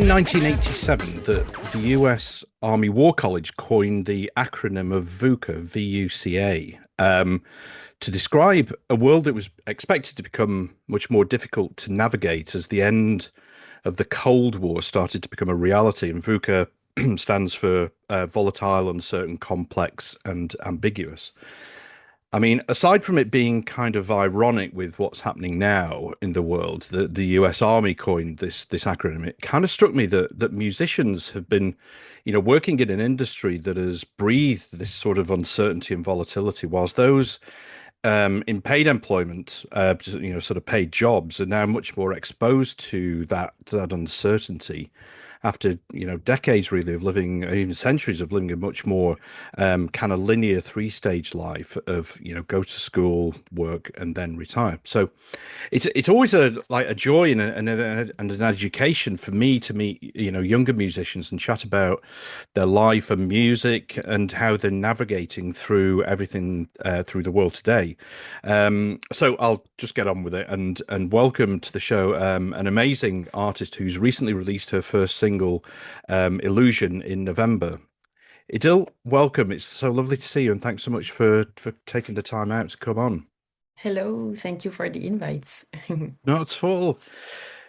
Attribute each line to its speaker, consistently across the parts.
Speaker 1: in 1987 that the US Army War College coined the acronym of VUCA, VUCA, to describe a world that was expected to become much more difficult to navigate as the end of the Cold War started to become a reality. And VUCA stands for volatile, uncertain, complex, and ambiguous. I mean, aside from it being kind of ironic with what's happening now in the world, the US Army coined this acronym. It kind of struck me that musicians have been, working in an industry that has breathed this sort of uncertainty and volatility, whilst those in paid employment, sort of paid jobs, are now much more exposed to that uncertainty after decades really of living, even centuries of living a much more kind of linear three-stage life of go to school, work, and then retire. So it's always a joy and an education for me to meet younger musicians and chat about their life and music and how they're navigating through everything through the world today. So I'll just get on with it and welcome to the show an amazing artist who's recently released her first single, Illusion, in November. Idyl, welcome. It's so lovely to see you, and thanks so much for taking the time out to come on.
Speaker 2: Hello, thank you for the invites.
Speaker 1: Not at all.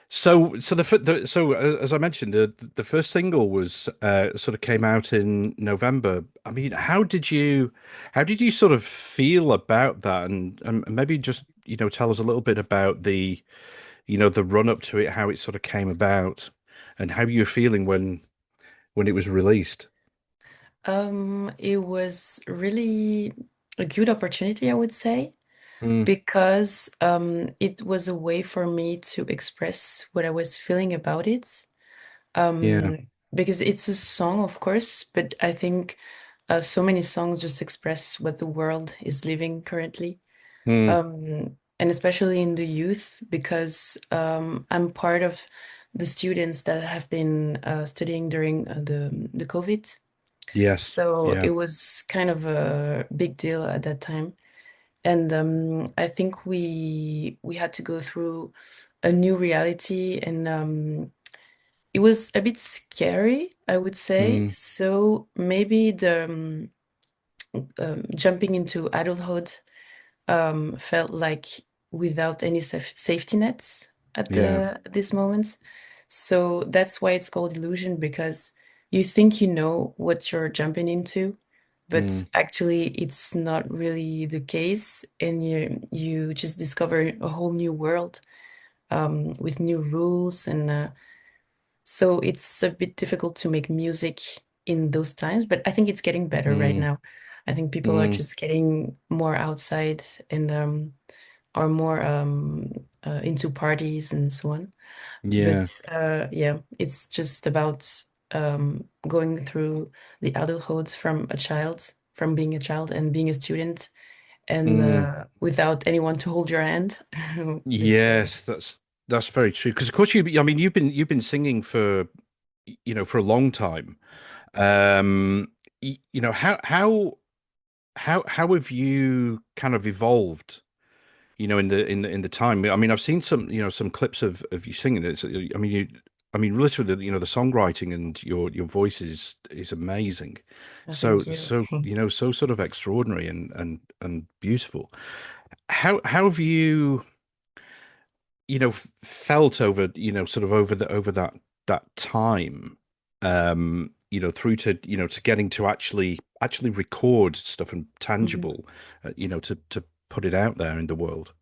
Speaker 1: So as I mentioned, the first single was sort of came out in November. I mean, how did you sort of feel about that, and maybe just tell us a little bit about the run up to it, how it sort of came about, and how you're feeling when it was released.
Speaker 2: It was really a good opportunity, I would say,
Speaker 1: Mm,
Speaker 2: because it was a way for me to express what I was feeling about it.
Speaker 1: yeah.
Speaker 2: Because it's a song, of course, but I think so many songs just express what the world is living currently.
Speaker 1: Mm,
Speaker 2: And especially in the youth, because I'm part of the students that have been studying during the COVID.
Speaker 1: yes.
Speaker 2: So
Speaker 1: Yeah.
Speaker 2: it was kind of a big deal at that time. And I think we had to go through a new reality, and it was a bit scary, I would say.
Speaker 1: Mm,
Speaker 2: So maybe the jumping into adulthood felt like without any safety nets at
Speaker 1: yeah.
Speaker 2: this moment. So that's why it's called illusion, because you think you know what you're jumping into, but
Speaker 1: Mm,
Speaker 2: actually it's not really the case, and you just discover a whole new world with new rules, and so it's a bit difficult to make music in those times, but I think it's getting better right
Speaker 1: mm,
Speaker 2: now. I think people are
Speaker 1: mm,
Speaker 2: just getting more outside, and are more into parties and so on. But
Speaker 1: yeah.
Speaker 2: yeah, it's just about going through the adulthood from being a child and being a student, and
Speaker 1: Mm.
Speaker 2: without anyone to hold your hand. That's
Speaker 1: Yes, that's very true. Because of course I mean, you've been singing for for a long time. Um, how have you kind of evolved? In the time. I mean, I've seen some clips of you singing it. I mean, literally, the songwriting and your voice is amazing. So
Speaker 2: Thank you.
Speaker 1: so so sort of extraordinary and beautiful. How have you? Felt over, sort of over that time, through to getting to actually record stuff and
Speaker 2: Mhm.
Speaker 1: tangible, to put it out there in the world.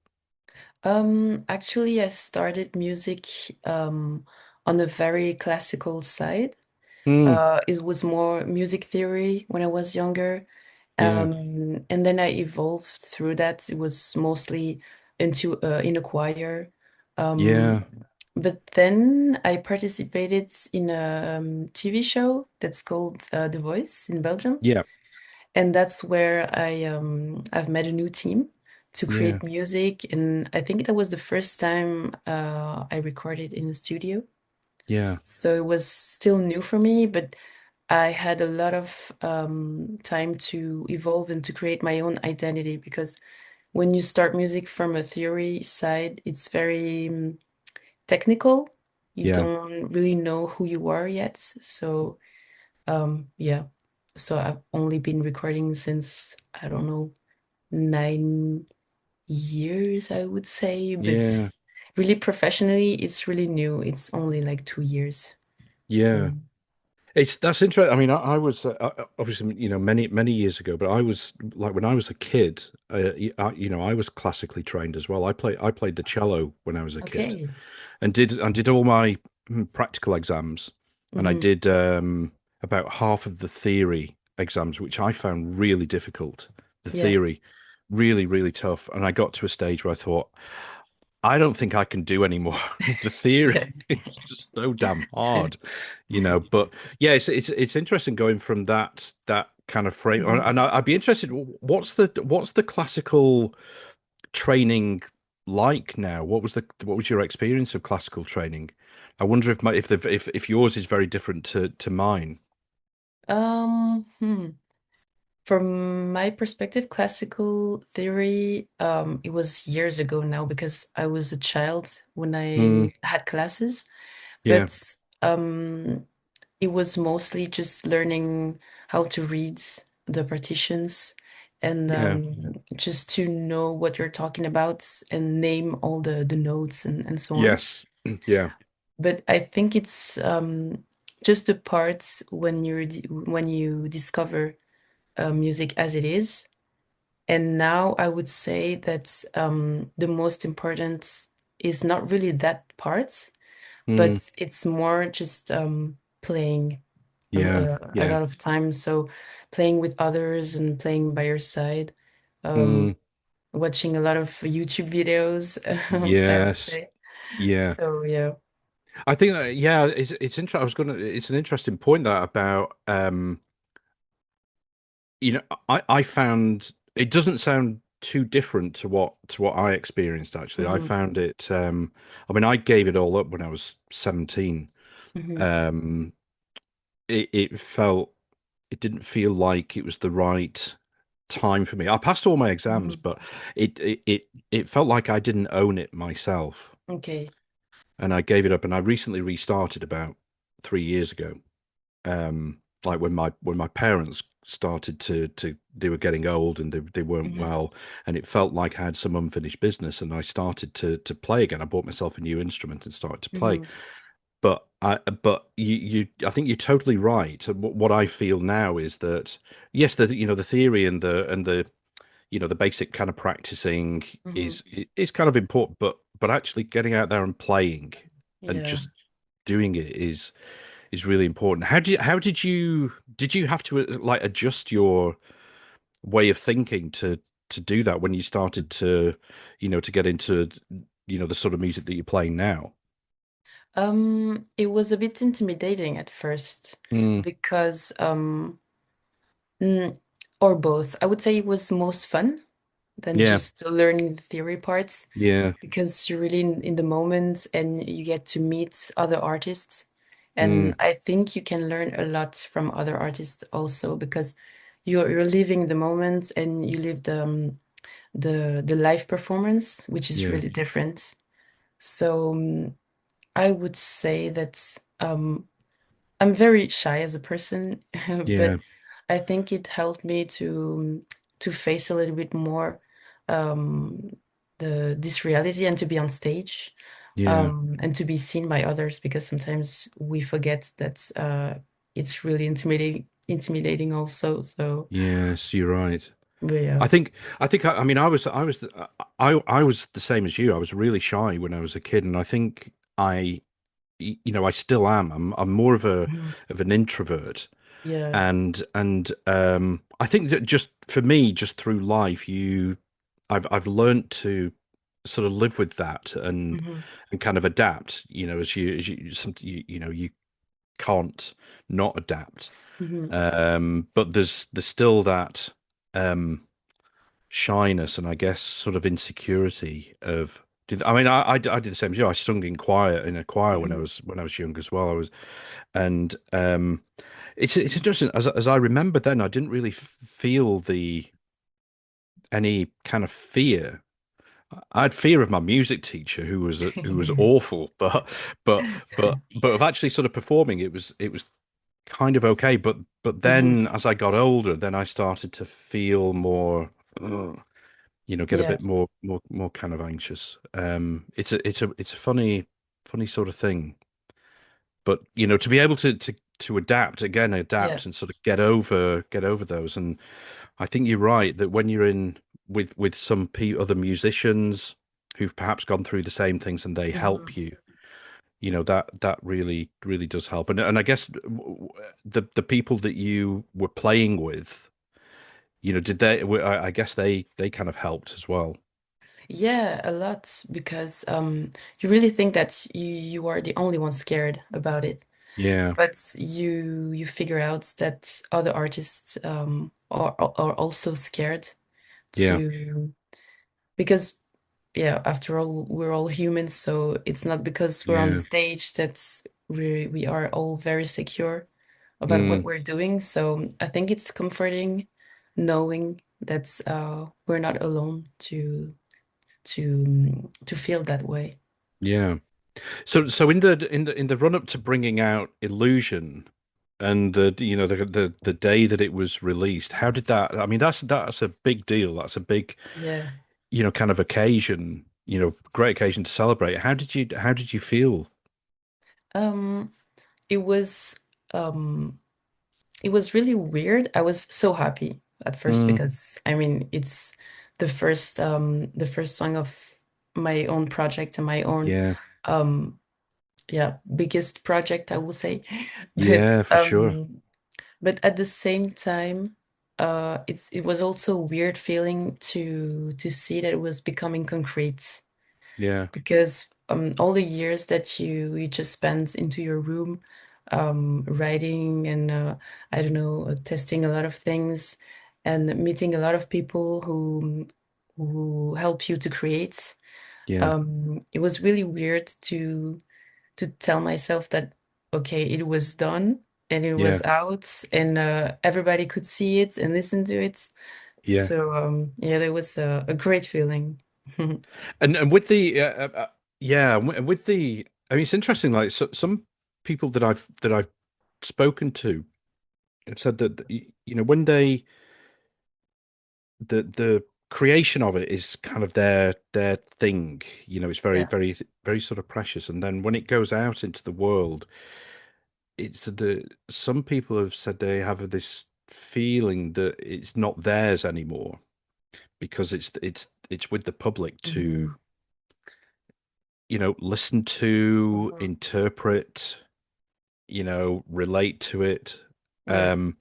Speaker 2: Actually, I started music on a very classical side.
Speaker 1: Mm,
Speaker 2: It was more music theory when I was younger.
Speaker 1: yeah,
Speaker 2: And then I evolved through that. It was mostly into in a choir. Um,
Speaker 1: yeah,
Speaker 2: but then I participated in a TV show that's called The Voice in Belgium.
Speaker 1: yeah,
Speaker 2: And that's where I've met a new team to
Speaker 1: yeah,
Speaker 2: create music. And I think that was the first time I recorded in the studio.
Speaker 1: yeah.
Speaker 2: So it was still new for me, but I had a lot of time to evolve and to create my own identity, because when you start music from a theory side, it's very technical. You
Speaker 1: Yeah.
Speaker 2: don't really know who you are yet. So yeah. So I've only been recording since, I don't know, 9 years, I would say, but
Speaker 1: Yeah.
Speaker 2: really professionally, it's really new. It's only like 2 years.
Speaker 1: Yeah.
Speaker 2: So
Speaker 1: It's that's interesting. I mean, I was obviously, many years ago, but I was like when I was a kid, I was classically trained as well. I played the cello when I was a kid,
Speaker 2: okay.
Speaker 1: and did all my practical exams, and I
Speaker 2: Hmm.
Speaker 1: did about half of the theory exams, which I found really difficult. The
Speaker 2: Yeah.
Speaker 1: theory, really tough, and I got to a stage where I thought, I don't think I can do any more. The theory
Speaker 2: Yeah.
Speaker 1: is just so damn hard, But yeah, it's interesting going from that kind of frame,
Speaker 2: Mhm.
Speaker 1: and I'd be interested. What's the classical training like now? What was your experience of classical training? I wonder if yours is very different to mine.
Speaker 2: Hmm. From my perspective, classical theory, it was years ago now because I was a child when
Speaker 1: Mm,
Speaker 2: I had classes,
Speaker 1: yeah,
Speaker 2: but it was mostly just learning how to read the partitions and
Speaker 1: yeah,
Speaker 2: just to know what you're talking about and name all the notes and so on.
Speaker 1: yes, yeah,
Speaker 2: But I think it's just the parts when when you discover music as it is. And now I would say that the most important is not really that part,
Speaker 1: mm,
Speaker 2: but it's more just playing
Speaker 1: yeah,
Speaker 2: a
Speaker 1: yeah,
Speaker 2: lot of time. So playing with others and playing by your side, um,
Speaker 1: mm,
Speaker 2: watching a lot of YouTube videos, I would
Speaker 1: yes,
Speaker 2: say.
Speaker 1: yeah.
Speaker 2: So yeah.
Speaker 1: I think that, yeah, it's interesting. It's an interesting point that about I found it doesn't sound too different to what I experienced actually. I
Speaker 2: Hmm.
Speaker 1: found it I mean I gave it all up when I was 17.
Speaker 2: Hmm.
Speaker 1: Um it didn't feel like it was the right time for me. I passed all my exams,
Speaker 2: Hmm.
Speaker 1: but it felt like I didn't own it myself.
Speaker 2: Okay.
Speaker 1: And I gave it up and I recently restarted about 3 years ago. Like when my parents started to they were getting old and they weren't
Speaker 2: Hmm.
Speaker 1: well, and it felt like I had some unfinished business, and I started to play again. I bought myself a new instrument and started to play.
Speaker 2: Hmm.
Speaker 1: But I think you're totally right. What I feel now is that yes, the theory and the basic kind of practicing
Speaker 2: Hmm.
Speaker 1: is kind of important, but actually getting out there and playing and
Speaker 2: Yeah.
Speaker 1: just doing it is really important. How did you have to like adjust your way of thinking to do that when you started to get into the sort of music that you're playing now?
Speaker 2: It was a bit intimidating at first
Speaker 1: Mm,
Speaker 2: because mm, or both. I would say it was most fun than
Speaker 1: yeah,
Speaker 2: just learning the theory parts
Speaker 1: yeah,
Speaker 2: because you're really in the moment and you get to meet other artists. And
Speaker 1: mm,
Speaker 2: I think you can learn a lot from other artists also because you're living the moment and you live the live performance, which is
Speaker 1: yeah,
Speaker 2: really different. So I would say that I'm very shy as a person,
Speaker 1: yeah,
Speaker 2: but I think it helped me to face a little bit more um, the this reality and to be on stage
Speaker 1: yeah,
Speaker 2: and to be seen by others because sometimes we forget that it's really intimidating also. So,
Speaker 1: yes, you're right.
Speaker 2: but yeah.
Speaker 1: I think I mean I was the same as you. I was really shy when I was a kid, and I think I still am. I'm more
Speaker 2: Mhm.
Speaker 1: of an introvert,
Speaker 2: Yeah.
Speaker 1: and I think that just for me, just through life, I've learned to sort of live with that
Speaker 2: Hmm.
Speaker 1: and kind of adapt. You can't not adapt.
Speaker 2: Hmm.
Speaker 1: But there's still that um shyness and I guess sort of insecurity of. I mean, I did the same as you. I sung in a choir when I
Speaker 2: Hmm.
Speaker 1: was young as well. And it's interesting as I remember then I didn't really feel the any kind of fear. I had fear of my music teacher, who was awful, but of actually sort of performing, it was kind of okay. But
Speaker 2: Hmm.
Speaker 1: then as I got older, then I started to feel more, get a
Speaker 2: Yeah,
Speaker 1: bit more kind of anxious. It's a funny sort of thing. But to be able to
Speaker 2: yeah,
Speaker 1: adapt and sort of get over those. And I think you're right that when you're in with some other musicians who've perhaps gone through the same things and they help
Speaker 2: hmm,
Speaker 1: you, that really does help. And I guess the people that you were playing with, did I guess they kind of helped as well.
Speaker 2: yeah, a lot because you really think that you are the only one scared about it,
Speaker 1: Yeah,
Speaker 2: but you figure out that other artists are also scared
Speaker 1: yeah,
Speaker 2: to because yeah, after all, we're all humans, so it's not because we're on the
Speaker 1: yeah.
Speaker 2: stage that we are all very secure about what
Speaker 1: Mm,
Speaker 2: we're doing. So I think it's comforting knowing that we're not alone to feel that way.
Speaker 1: yeah. So in the run up to bringing out Illusion and the day that it was released, how did that? I mean, that's a big deal. That's a big,
Speaker 2: Yeah.
Speaker 1: kind of occasion. Great occasion to celebrate. How did you feel?
Speaker 2: Um, it was um it was really weird. I was so happy at first
Speaker 1: Mm,
Speaker 2: because I mean it's the first song of my own project and my own
Speaker 1: yeah,
Speaker 2: um yeah, biggest project I will say. But
Speaker 1: yeah, for sure.
Speaker 2: but at the same time, it was also a weird feeling to see that it was becoming concrete
Speaker 1: Yeah,
Speaker 2: because all the years that you just spent into your room writing and I don't know testing a lot of things and meeting a lot of people who help you to create.
Speaker 1: yeah,
Speaker 2: It was really weird to tell myself that okay, it was done and it
Speaker 1: yeah,
Speaker 2: was out and everybody could see it and listen to it.
Speaker 1: yeah.
Speaker 2: So yeah, there was a great feeling.
Speaker 1: And with the yeah, and with the, I mean, it's interesting. Like some people that I've spoken to have said that when the creation of it is kind of their thing. It's very
Speaker 2: Yeah.
Speaker 1: very very sort of precious, and then when it goes out into the world, it's the some people have said they have this feeling that it's not theirs anymore because it's with the public to
Speaker 2: Mhm.
Speaker 1: listen to,
Speaker 2: Mhm.
Speaker 1: interpret, relate to it.
Speaker 2: Yeah.
Speaker 1: um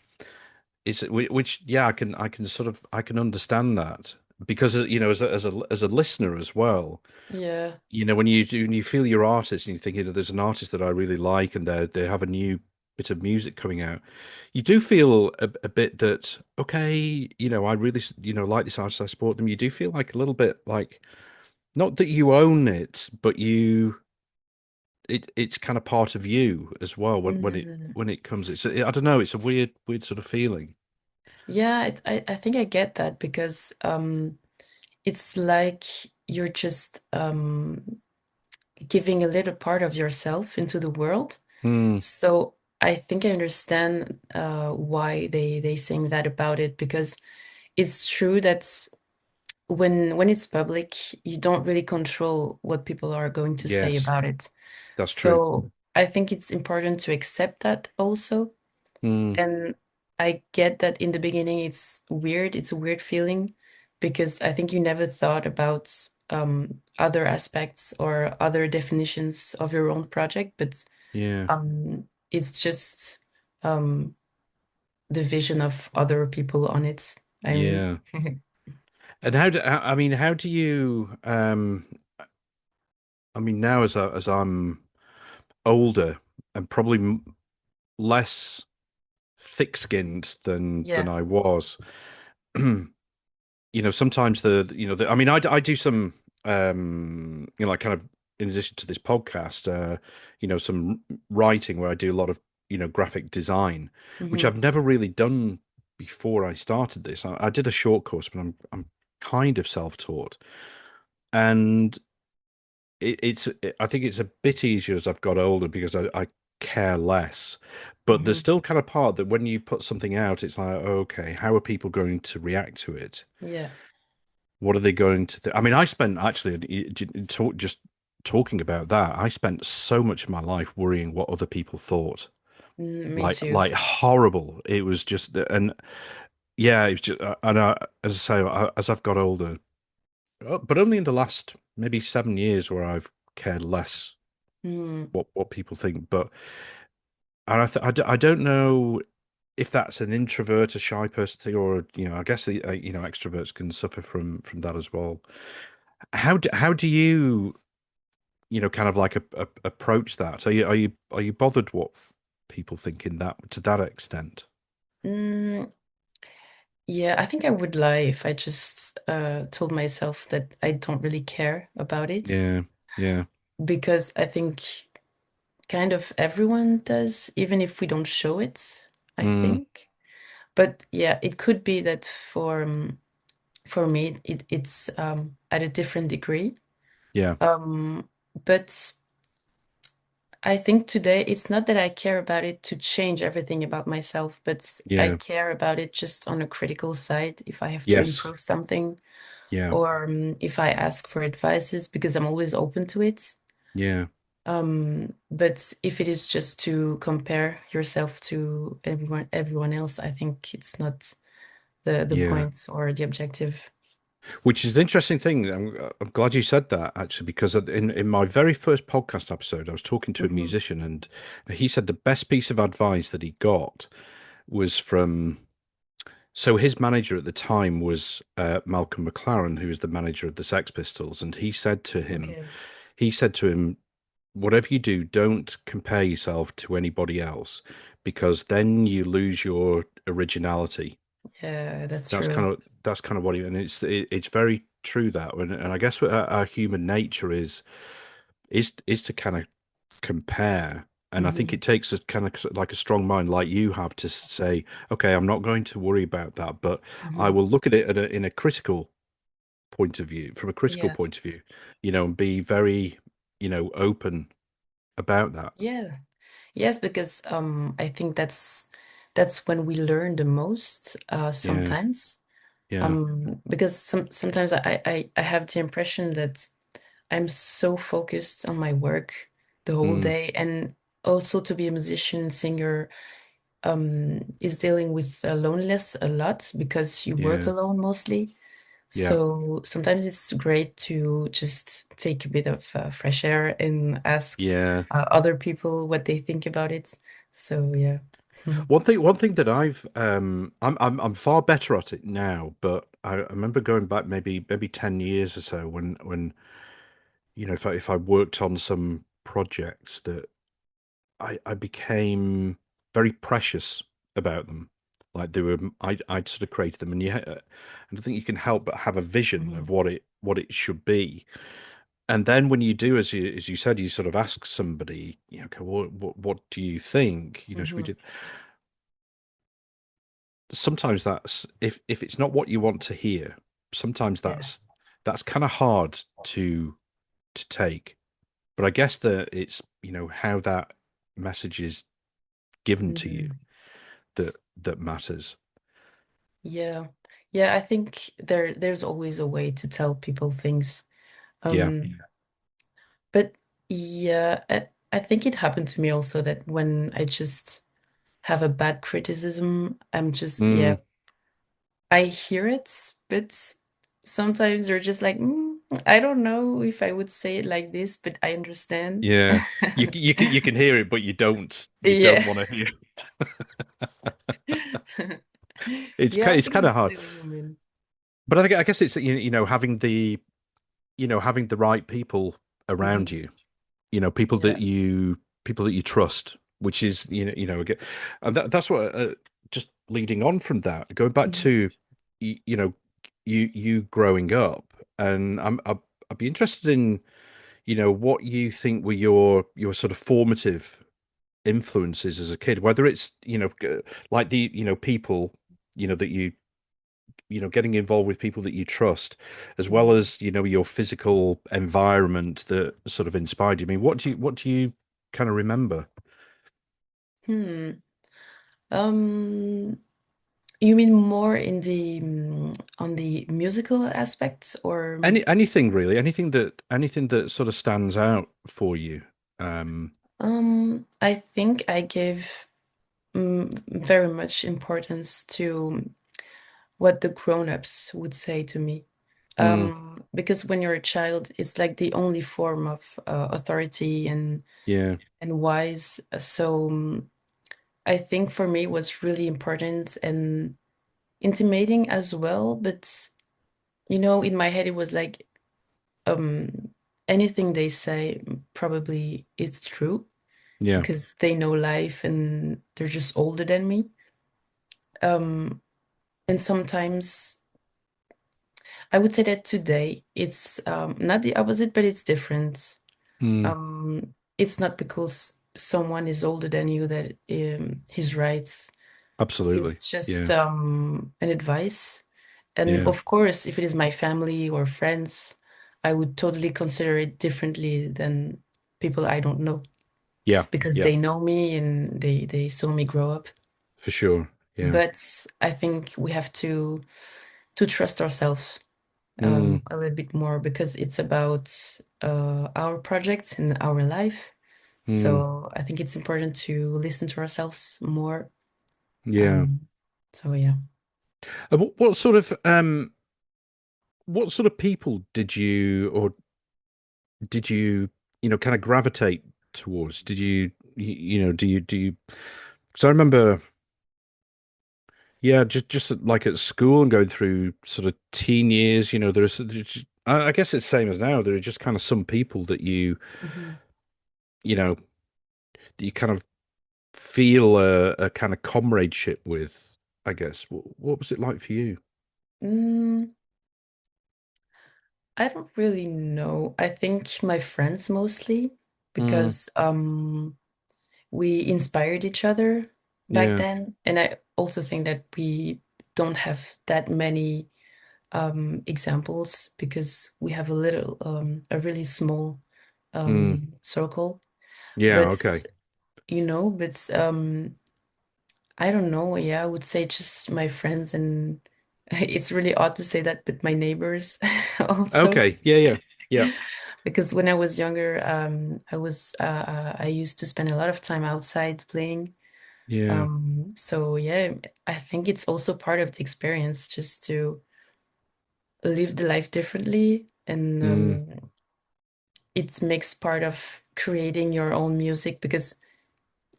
Speaker 1: which, yeah, I can sort of I can understand that because as a listener as well.
Speaker 2: Yeah.
Speaker 1: When you feel your artist and you think, there's an artist that I really like and they have a new bit of music coming out, you do feel a bit that, okay, I really like this artist, I support them. You do feel like a little bit like, not that you own it, but it's kind of part of you as well
Speaker 2: Mhm.
Speaker 1: when it comes. I don't know, it's a weird sort of feeling.
Speaker 2: Yeah, I think I get that because it's like you're just giving a little part of yourself into the world.
Speaker 1: Hmm.
Speaker 2: So I think I understand why they saying that about it because it's true that when it's public, you don't really control what people are going to say
Speaker 1: Yes,
Speaker 2: about it.
Speaker 1: that's true.
Speaker 2: So I think it's important to accept that also.
Speaker 1: Hmm.
Speaker 2: And I get that in the beginning it's weird, it's a weird feeling because I think you never thought about other aspects or other definitions of your own project, but
Speaker 1: Yeah,
Speaker 2: it's just um, the vision of other people on it. I mean,
Speaker 1: yeah. And I mean, how do you I mean, now as I'm older and probably less thick-skinned than
Speaker 2: yeah.
Speaker 1: I was. Sometimes I mean, I do some, like, kind of, in addition to this podcast, some writing where I do a lot of, graphic design, which
Speaker 2: Hmm.
Speaker 1: I've never really done before I started this. I did a short course, but I'm kind of self-taught. and I think it's a bit easier as I've got older because I care less. But there's
Speaker 2: Hmm.
Speaker 1: still kind of part that when you put something out, it's like, okay, how are people going to react to it?
Speaker 2: Yeah.
Speaker 1: What are they going to I mean, I spent actually just talking about that. I spent so much of my life worrying what other people thought.
Speaker 2: Me too.
Speaker 1: Like horrible. It was just, and yeah, it was just, and as I say, as I've got older, but only in the last maybe 7 years where I've cared less
Speaker 2: Mm,
Speaker 1: what people think. But and I don't know if that's an introvert, a shy person thing, or I guess extroverts can suffer from that as well. How do you kind of like approach that? Are you bothered what people think in that to that extent?
Speaker 2: mm, yeah, I think I would lie if I just told myself that I don't really care about it,
Speaker 1: Yeah, yeah,
Speaker 2: because I think kind of everyone does, even if we don't show it, I
Speaker 1: mm,
Speaker 2: think. But yeah, it could be that for me it's at a different degree.
Speaker 1: yeah,
Speaker 2: Um, but I think today it's not that I care about it to change everything about myself, but I
Speaker 1: yeah,
Speaker 2: care about it just on a critical side if I have to
Speaker 1: yes,
Speaker 2: improve something,
Speaker 1: yeah,
Speaker 2: or if I ask for advices, because I'm always open to it.
Speaker 1: yeah,
Speaker 2: But if it is just to compare yourself to everyone else, I think it's not the
Speaker 1: yeah.
Speaker 2: point or the objective.
Speaker 1: Which is an interesting thing. I'm glad you said that actually, because in my very first podcast episode, I was talking to a
Speaker 2: Hmm.
Speaker 1: musician, and he said the best piece of advice that he got was from. So his manager at the time was Malcolm McLaren, who was the manager of the Sex Pistols, and
Speaker 2: Okay.
Speaker 1: he said to him, whatever you do, don't compare yourself to anybody else, because then you lose your originality.
Speaker 2: Yeah, that's
Speaker 1: That's
Speaker 2: true.
Speaker 1: kind of what he, and it's very true that, and I guess what our human nature is to kind of compare. And I think
Speaker 2: Hmm.
Speaker 1: it takes a kind of like a strong mind like you have to say, okay, I'm not going to worry about that, but I
Speaker 2: Hmm.
Speaker 1: will look at it in a critical point of view, from a critical
Speaker 2: Yeah.
Speaker 1: point of view, and be very, open about that.
Speaker 2: Yeah. Yes, because I think that's when we learn the most,
Speaker 1: Yeah,
Speaker 2: sometimes.
Speaker 1: yeah,
Speaker 2: Because sometimes I have the impression that I'm so focused on my work the whole
Speaker 1: mm,
Speaker 2: day, and also to be a musician, singer, is dealing with loneliness a lot because you work
Speaker 1: yeah,
Speaker 2: alone mostly.
Speaker 1: yeah,
Speaker 2: So sometimes it's great to just take a bit of fresh air and ask
Speaker 1: yeah.
Speaker 2: other people what they think about it. So yeah.
Speaker 1: One thing that I'm far better at it now, but I remember going back maybe 10 years or so when if I worked on some projects that I became very precious about them, like they were I'd sort of created them, and I don't think you can help but have a vision of
Speaker 2: Mhm.
Speaker 1: what it should be. And then when you do, as you said, you sort of ask somebody, okay, what do you think? Should we
Speaker 2: Mhm.
Speaker 1: do? Sometimes that's if it's not what you want to hear, sometimes
Speaker 2: Yeah.
Speaker 1: that's kind of hard to take. But I guess that it's how that message is given to you
Speaker 2: Mhm.
Speaker 1: that matters.
Speaker 2: Yeah. Yeah, I think there's always a way to tell people things.
Speaker 1: Yeah.
Speaker 2: Um, but yeah, I think it happened to me also that when I just have a bad criticism, I'm just, yeah,
Speaker 1: Mm,
Speaker 2: I hear it, but sometimes you're just like, I don't know if I would say it like this, but I understand.
Speaker 1: yeah. You can hear it, but you don't
Speaker 2: Yeah.
Speaker 1: want to hear it's
Speaker 2: Yeah, I
Speaker 1: it's
Speaker 2: think
Speaker 1: kind of
Speaker 2: it's
Speaker 1: hard.
Speaker 2: still human.
Speaker 1: But I guess it's having the right people around
Speaker 2: Hmm.
Speaker 1: you,
Speaker 2: Yeah.
Speaker 1: people that you trust, which is again, and that's what just leading on from that, going back
Speaker 2: Hmm.
Speaker 1: to you growing up, and I'd be interested in what you think were your sort of formative influences as a kid, whether it's like the people that getting involved with people that you trust, as well
Speaker 2: Mm.
Speaker 1: as, your physical environment that sort of inspired you. I mean, what do you kind of remember?
Speaker 2: Hmm. Um, you mean more in the on the musical aspects or
Speaker 1: Anything really, anything that sort of stands out for you. Um,
Speaker 2: I think I give very much importance to what the grown-ups would say to me.
Speaker 1: mm,
Speaker 2: Because when you're a child, it's like the only form of authority
Speaker 1: yeah,
Speaker 2: and wise. So I think for me it was really important and intimating as well. But in my head it was like anything they say probably is true
Speaker 1: yeah,
Speaker 2: because they know life and they're just older than me. Um, and sometimes I would say that today it's not the opposite, but it's different.
Speaker 1: mm,
Speaker 2: It's not because someone is older than you that he's right.
Speaker 1: absolutely,
Speaker 2: It's just
Speaker 1: yeah,
Speaker 2: an advice. And
Speaker 1: yeah,
Speaker 2: of course, if it is my family or friends, I would totally consider it differently than people I don't know
Speaker 1: yeah,
Speaker 2: because
Speaker 1: yeah,
Speaker 2: they know me and they saw me grow up.
Speaker 1: for sure, yeah,
Speaker 2: But I think we have to trust ourselves
Speaker 1: mm,
Speaker 2: a little bit more because it's about our projects and our life.
Speaker 1: mm,
Speaker 2: So I think it's important to listen to ourselves more.
Speaker 1: yeah.
Speaker 2: Um, so yeah.
Speaker 1: What sort of people did you kind of gravitate towards? Did do you? Because I remember, yeah, just like at school and going through sort of teen years, I guess it's same as now. There are just kind of some people that
Speaker 2: Mhm.
Speaker 1: you know, that you kind of feel a kind of comradeship with, I guess. What was it like for you?
Speaker 2: Mm, I don't really know. I think my friends mostly
Speaker 1: Mm,
Speaker 2: because we inspired each other back
Speaker 1: yeah.
Speaker 2: then. And I also think that we don't have that many examples because we have a really small
Speaker 1: Mm,
Speaker 2: circle.
Speaker 1: yeah.
Speaker 2: But
Speaker 1: Okay.
Speaker 2: I don't know. Yeah, I would say just my friends and it's really odd to say that, but my neighbors also.
Speaker 1: Okay. Yeah. Yeah. Yeah.
Speaker 2: Because when I was younger, I used to spend a lot of time outside playing.
Speaker 1: Yeah.
Speaker 2: So yeah, I think it's also part of the experience just to live the life differently, and
Speaker 1: Mm,
Speaker 2: it makes part of creating your own music because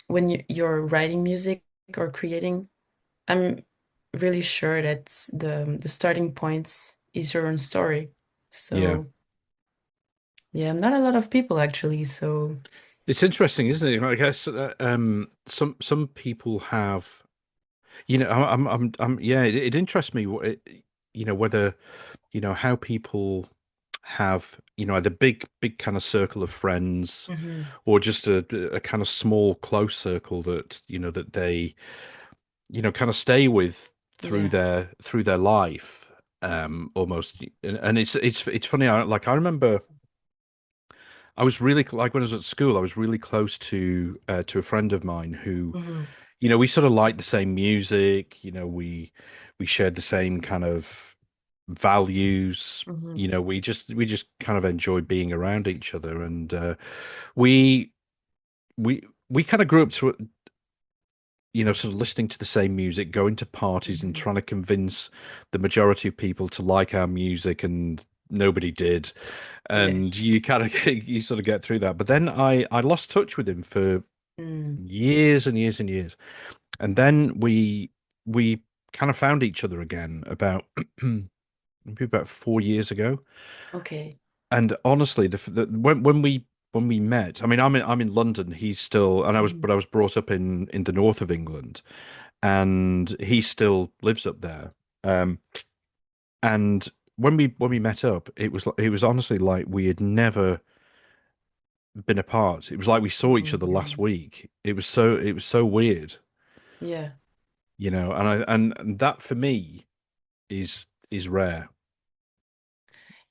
Speaker 2: when you're writing music or creating, I'm really sure that the starting point is your own story.
Speaker 1: yeah.
Speaker 2: So yeah, not a lot of people actually. So
Speaker 1: It's interesting, isn't it? I guess some people have, yeah. It interests me whether how people have either big kind of circle of friends
Speaker 2: mhm,
Speaker 1: or just a kind of small close circle that they kind of stay with through
Speaker 2: yeah,
Speaker 1: their life, almost. And it's funny. I remember I was really like when I was at school, I was really close to a friend of mine who,
Speaker 2: mhm,
Speaker 1: we sort of liked the same music. We shared the same kind of values.
Speaker 2: mhm,
Speaker 1: We just kind of enjoyed being around each other, and we we kind of grew up to, sort of listening to the same music, going to parties, and
Speaker 2: mhm,
Speaker 1: trying to convince the majority of people to like our music, and nobody did.
Speaker 2: yeah,
Speaker 1: And you kind of you sort of get through that. But then I lost touch with him for
Speaker 2: mm,
Speaker 1: years and years and years, and then we kind of found each other again about maybe about 4 years ago.
Speaker 2: okay,
Speaker 1: And honestly, when we met, I mean, I'm in London. He's still, and
Speaker 2: mhm,
Speaker 1: I was brought up in the north of England, and he still lives up there. Um, and when we met up, it was honestly like we had never been apart. It was like we saw each other last
Speaker 2: mm,
Speaker 1: week. It was so weird,
Speaker 2: yeah,
Speaker 1: And that for me is rare.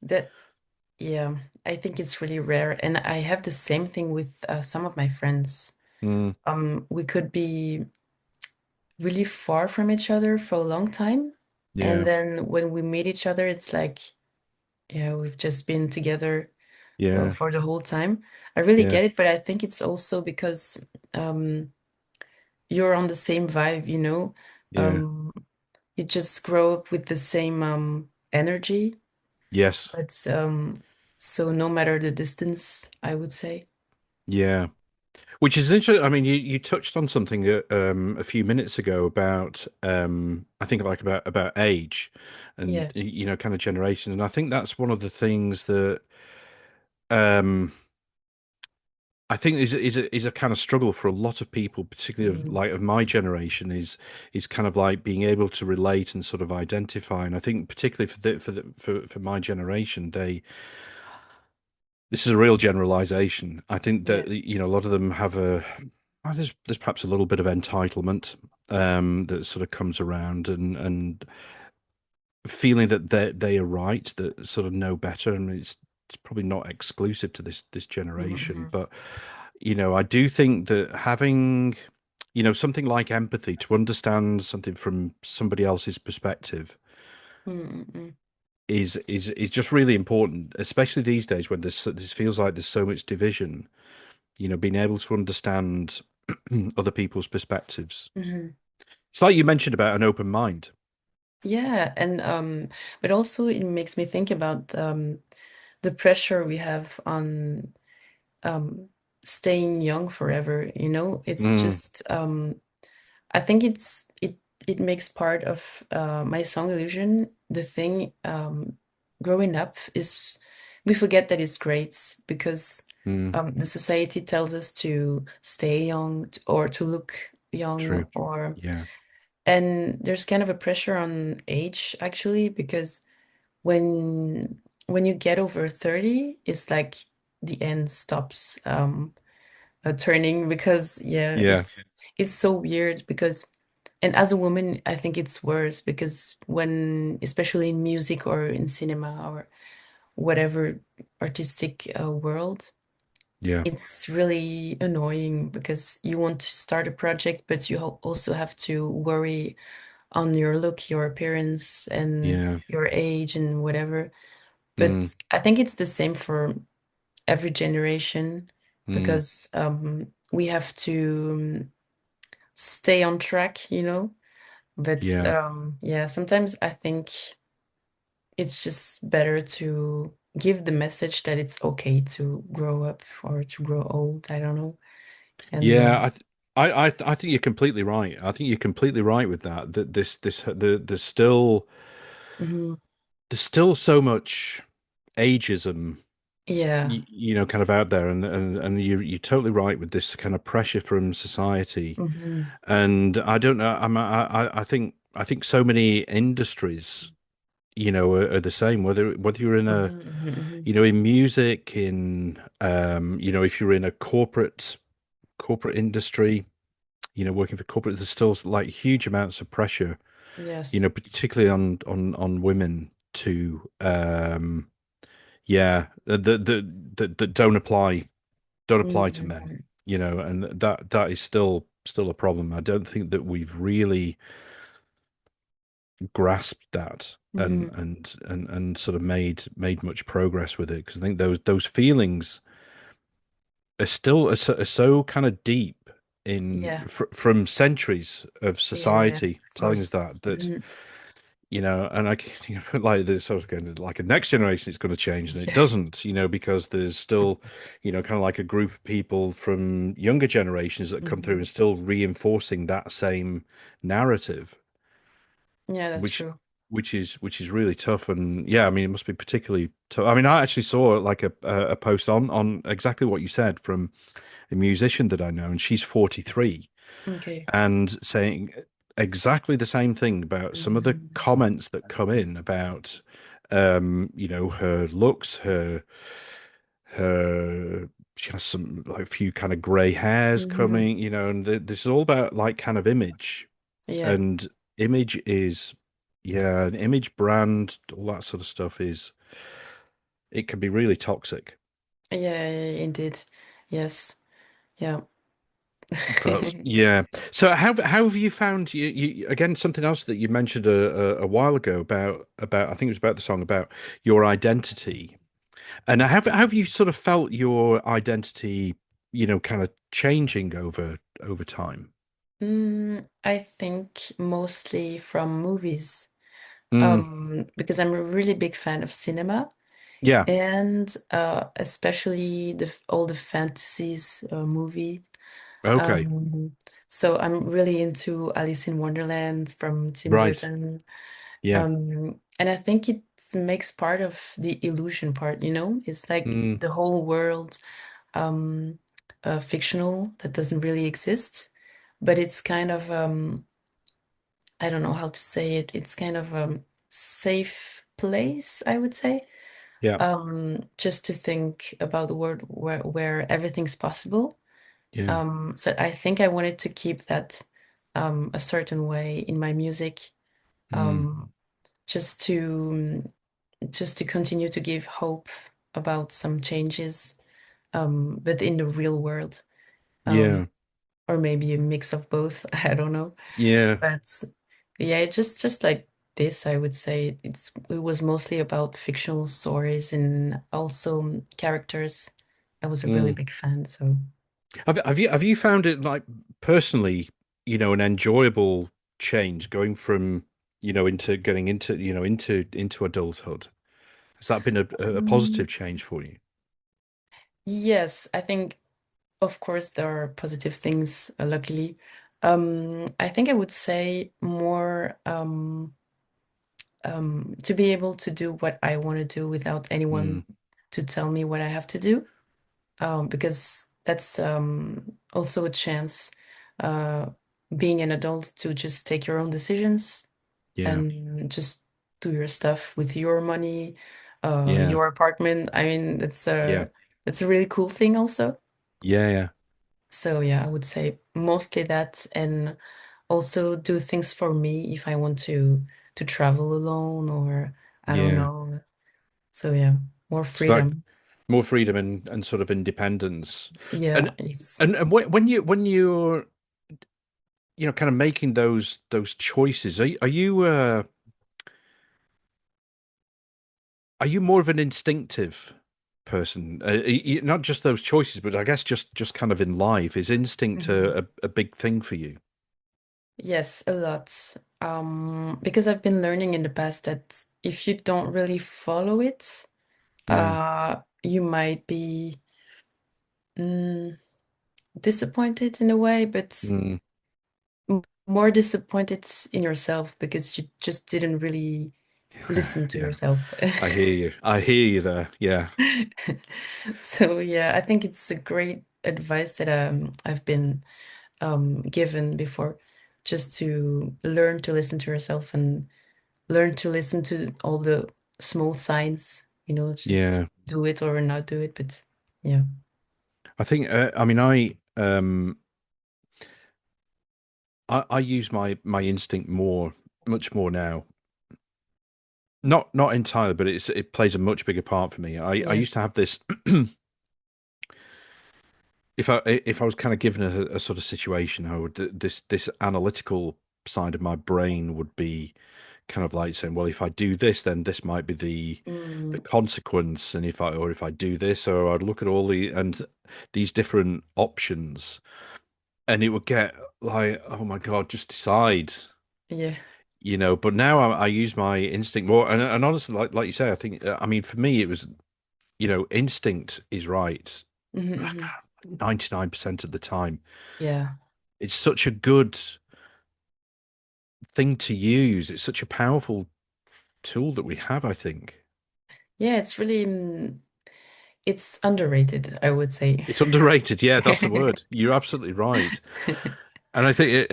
Speaker 2: That, yeah, I think it's really rare. And I have the same thing with some of my friends.
Speaker 1: Mm,
Speaker 2: We could be really far from each other for a long time. And
Speaker 1: yeah,
Speaker 2: then when we meet each other, it's like, yeah, we've just been together
Speaker 1: yeah,
Speaker 2: for the whole time. I really
Speaker 1: yeah,
Speaker 2: get it, but I think it's also because um, you're on the same vibe, you know?
Speaker 1: yeah.
Speaker 2: Um, you just grow up with the same energy.
Speaker 1: Yes,
Speaker 2: But so no matter the distance, I would say.
Speaker 1: yeah. Which is interesting. I mean, you touched on something a few minutes ago about I think like about age and
Speaker 2: Yeah.
Speaker 1: kind of generation, and I think that's one of the things that um I think is a kind of struggle for a lot of people, particularly of
Speaker 2: Mm,
Speaker 1: like of my generation, is kind of like being able to relate and sort of identify. And I think particularly for my generation, this is a real generalization. I think
Speaker 2: yeah.
Speaker 1: that a lot of them have there's perhaps a little bit of entitlement that sort of comes around and feeling that they are right, that sort of know better, and it's probably not exclusive to this generation,
Speaker 2: Mm-hmm.
Speaker 1: but I do think that having something like empathy to understand something from somebody else's perspective
Speaker 2: Mm-hmm.
Speaker 1: is just really important, especially these days when this feels like there's so much division. Being able to understand other people's perspectives.
Speaker 2: Hmm.
Speaker 1: It's like you mentioned about an open mind.
Speaker 2: Yeah, and but also it makes me think about the pressure we have on um staying young forever, you know? It's
Speaker 1: Mm,
Speaker 2: just I think it makes part of my song illusion. The thing growing up is we forget that it's great because
Speaker 1: mm,
Speaker 2: the society tells us to stay young or to look young
Speaker 1: true.
Speaker 2: or
Speaker 1: Yeah.
Speaker 2: and there's kind of a pressure on age actually because when when you get over 30, it's like the end stops turning because yeah,
Speaker 1: Yeah.
Speaker 2: it's so weird because and as a woman, I think it's worse because when, especially in music or in cinema or whatever artistic world,
Speaker 1: Yeah.
Speaker 2: it's really annoying because you want to start a project, but you also have to worry on your look, your appearance, and
Speaker 1: Yeah.
Speaker 2: your age and whatever.
Speaker 1: Mm,
Speaker 2: But I think it's the same for every generation
Speaker 1: mm,
Speaker 2: because we have to stay on track, you know? But
Speaker 1: yeah.
Speaker 2: yeah, sometimes I think it's just better to give the message that it's okay to grow up or to grow old. I don't know. And
Speaker 1: Yeah. I think you're completely right. I think you're completely right with that. That
Speaker 2: mhm,
Speaker 1: there's still so much ageism,
Speaker 2: yeah,
Speaker 1: kind of out there, and you're totally right with this kind of pressure from society.
Speaker 2: hmm,
Speaker 1: And I don't know. I think so many industries, are the same. Whether you're in a,
Speaker 2: hmm, hmm,
Speaker 1: in music, in if you're in a corporate industry, working for corporate, there's still like huge amounts of pressure,
Speaker 2: yes,
Speaker 1: particularly on women to yeah, that don't apply to men,
Speaker 2: hmm,
Speaker 1: and that is still a problem. I don't think that we've really grasped that and
Speaker 2: hmm,
Speaker 1: and and and sort of made much progress with it because I think those feelings are so kind of deep in
Speaker 2: yeah,
Speaker 1: from centuries of
Speaker 2: yeah, yeah,
Speaker 1: society
Speaker 2: of
Speaker 1: telling us
Speaker 2: course.
Speaker 1: that
Speaker 2: Hmm.
Speaker 1: and I like this sort of going like a next generation it's going to change and it
Speaker 2: Yeah.
Speaker 1: doesn't because there's still kind of like a group of people from younger generations that come through
Speaker 2: Hmm.
Speaker 1: and still reinforcing that same narrative
Speaker 2: Yeah, that's
Speaker 1: which
Speaker 2: true.
Speaker 1: which is really tough. And yeah, I mean, it must be particularly tough. I mean, I actually saw like a post on exactly what you said from a musician that I know, and she's 43
Speaker 2: Okay.
Speaker 1: and saying exactly the same thing about some of the
Speaker 2: Hmm.
Speaker 1: comments that come in about her looks, her she has some like a few kind of gray hairs
Speaker 2: Hmm.
Speaker 1: coming, and this is all about like kind of image,
Speaker 2: Yeah.
Speaker 1: and image is yeah, an image brand, all that sort of stuff is it can be really toxic.
Speaker 2: Yeah, indeed. Yes. Yeah.
Speaker 1: But yeah, so how have you found you again something else that you mentioned a while ago about I think it was about the song about your identity. And have you sort of felt your identity, kind of changing over time?
Speaker 2: I think mostly from movies,
Speaker 1: Mm,
Speaker 2: because I'm a really big fan of cinema
Speaker 1: yeah.
Speaker 2: and especially all the fantasies movie.
Speaker 1: Okay.
Speaker 2: Um, so I'm really into Alice in Wonderland from Tim
Speaker 1: Right.
Speaker 2: Burton.
Speaker 1: Yeah.
Speaker 2: And I think it makes part of the illusion part, you know? It's like
Speaker 1: Mm,
Speaker 2: the whole world um, fictional that doesn't really exist, but it's kind of I don't know how to say it. It's kind of a safe place, I would say,
Speaker 1: yeah.
Speaker 2: just to think about the world where everything's possible.
Speaker 1: Yeah.
Speaker 2: So I think I wanted to keep that a certain way in my music,
Speaker 1: Mm,
Speaker 2: um, just to just to continue to give hope about some changes, but in the real world, um,
Speaker 1: yeah.
Speaker 2: or maybe a mix of both. I don't know.
Speaker 1: Yeah.
Speaker 2: But yeah, it just like this, I would say it was mostly about fictional stories and also characters. I was a really
Speaker 1: Mm.
Speaker 2: big fan, so
Speaker 1: Have you found it like personally, an enjoyable change going from, into getting into, into adulthood? Has that been a
Speaker 2: Mm,
Speaker 1: positive change for you?
Speaker 2: yes, I think of course there are positive things, luckily. I think I would say more to be able to do what I want to do without
Speaker 1: Mm,
Speaker 2: anyone to tell me what I have to do. Because that's also a chance, uh, being an adult, to just take your own decisions
Speaker 1: yeah.
Speaker 2: and just do your stuff with your money,
Speaker 1: Yeah.
Speaker 2: your apartment. I mean,
Speaker 1: Yeah.
Speaker 2: that's a really cool thing also.
Speaker 1: Yeah. Yeah.
Speaker 2: So yeah, I would say mostly that, and also do things for me if I want to travel alone or I don't
Speaker 1: Yeah.
Speaker 2: know. So yeah, more
Speaker 1: So that
Speaker 2: freedom.
Speaker 1: more freedom and sort of independence.
Speaker 2: Yeah,
Speaker 1: And
Speaker 2: yes.
Speaker 1: when you're kind of making those choices, are you more of an instinctive person? Not just those choices, but I guess just kind of in life, is instinct
Speaker 2: Mhm.
Speaker 1: a big thing for you?
Speaker 2: Yes, a lot. Because I've been learning in the past that if you don't really follow it,
Speaker 1: Yeah.
Speaker 2: you might be mm, disappointed in a way, but
Speaker 1: Mm,
Speaker 2: more disappointed in yourself because you just didn't really listen to
Speaker 1: yeah.
Speaker 2: yourself.
Speaker 1: I hear you. I hear you there. Yeah.
Speaker 2: So yeah, I think it's a great advice that I've been given before, just to learn to listen to yourself and learn to listen to all the small signs, just
Speaker 1: Yeah.
Speaker 2: do it or not do it. But yeah.
Speaker 1: I think I mean I use my instinct much more now. Not entirely, but it plays a much bigger part for me. I
Speaker 2: Yeah.
Speaker 1: used to have this if I was kind of given a sort of situation, I would this analytical side of my brain would be kind of like saying, well, if I do this, then this might be the
Speaker 2: Mm,
Speaker 1: consequence, and if I do this, or I'd look at all these different options, and it would get like, oh my God, just decide.
Speaker 2: yeah.
Speaker 1: But now I use my instinct more, and honestly, like you say, I think, I mean, for me, it was, instinct is right
Speaker 2: Hmm, hmm.
Speaker 1: 99% of the time.
Speaker 2: Yeah.
Speaker 1: It's such a good thing to use. It's such a powerful tool that we have, I think.
Speaker 2: Yeah, it's really it's underrated, I would say.
Speaker 1: It's underrated. Yeah, that's the word. You're absolutely right. And I think